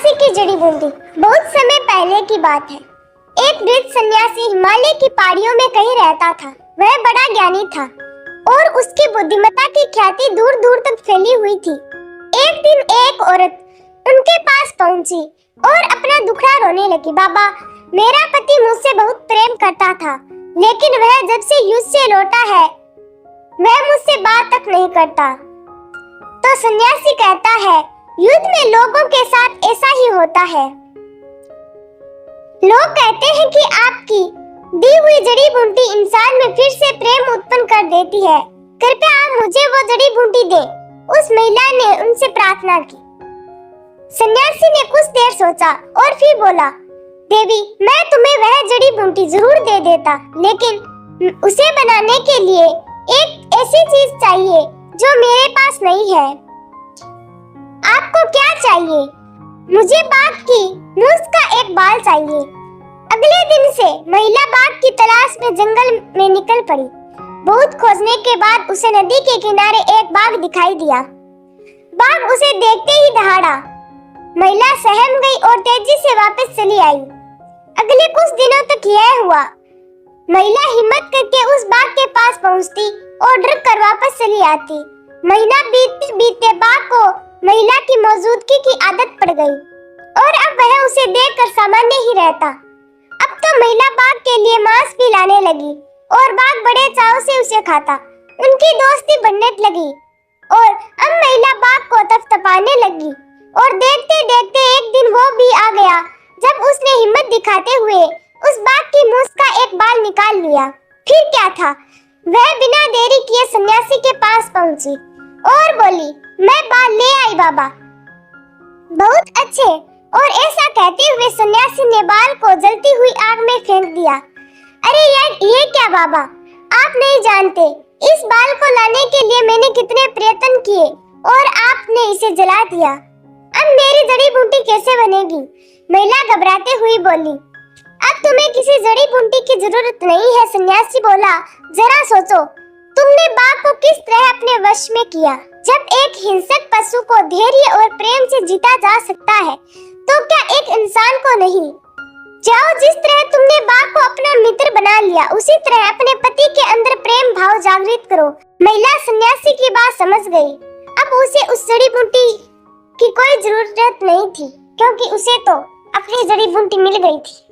सन्यासी की जड़ी बूटी। बहुत समय पहले की बात है। एक वृद्ध सन्यासी हिमालय की पहाड़ियों में कहीं रहता था। वह बड़ा ज्ञानी था और उसकी बुद्धिमत्ता की ख्याति दूर दूर तक फैली हुई थी। एक दिन एक औरत उनके पास पहुंची और अपना दुखड़ा रोने लगी। बाबा, मेरा पति मुझसे बहुत प्रेम करता था, लेकिन वह जब से युद्ध से लौटा है वह मुझसे बात तक नहीं करता। तो सन्यासी कहता है, युद्ध में लोगों के साथ ऐसा ही होता है। लोग कहते हैं कि आपकी दी हुई जड़ी बूटी इंसान में फिर से प्रेम उत्पन्न कर देती है। कृपया आप मुझे वो जड़ी बूटी दें। उस महिला ने उनसे प्रार्थना की। सन्यासी ने कुछ देर सोचा और फिर बोला, देवी, मैं तुम्हें वह जड़ी बूटी जरूर दे देता, लेकिन उसे बनाने के लिए एक ऐसी चीज चाहिए जो मेरे पास नहीं है। आपको क्या चाहिए? मुझे बाघ की मूंछ का एक बाल चाहिए। अगले दिन से महिला बाघ की तलाश में जंगल में निकल पड़ी। बहुत खोजने के बाद उसे नदी के किनारे एक बाघ दिखाई दिया। बाघ उसे देखते ही दहाड़ा। महिला सहम गई और तेजी से वापस चली आई। अगले कुछ दिनों तक यह हुआ। महिला हिम्मत करके उस बाघ के पास पहुंचती और डर कर वापस चली आती। महीना बीतते बीतते बाघ को महिला की मौजूदगी की आदत पड़ गई और अब वह उसे देखकर सामान्य ही रहता। अब तो महिला बाघ के लिए मांस भी लाने लगी और बाघ बड़े चाव से उसे खाता। उनकी दोस्ती बढ़ने लगी और अब महिला बाघ को तपतपाने लगी। और देखते देखते एक दिन वो भी आ गया जब उसने हिम्मत दिखाते हुए उस बाघ की मूंछ का एक बाल निकाल लिया। फिर क्या था, वह बिना देरी किए सन्यासी के पास पहुंची और बोली, मैं बाल ले आई बाबा। बहुत अच्छे। और ऐसा कहते हुए सन्यासी ने बाल को जलती हुई आग में फेंक दिया। अरे यार, ये क्या बाबा, आप नहीं जानते इस बाल को लाने के लिए मैंने कितने प्रयत्न किए और आपने इसे जला दिया। अब मेरी जड़ी बूटी कैसे बनेगी? महिला घबराते हुई बोली। अब तुम्हें किसी जड़ी बूटी की जरूरत नहीं है, सन्यासी बोला। जरा सोचो, तुमने बाघ को किस तरह अपने वश में किया। जब एक हिंसक पशु को धैर्य और प्रेम से जीता जा सकता है, तो क्या एक इंसान को नहीं? जाओ, जिस तरह तुमने बाघ को अपना मित्र बना लिया, उसी तरह अपने पति के अंदर प्रेम भाव जागृत करो। महिला सन्यासी की बात समझ गई। अब उसे उस जड़ी बूटी की कोई जरूरत नहीं थी, क्योंकि उसे तो अपनी जड़ी बूटी मिल गई थी।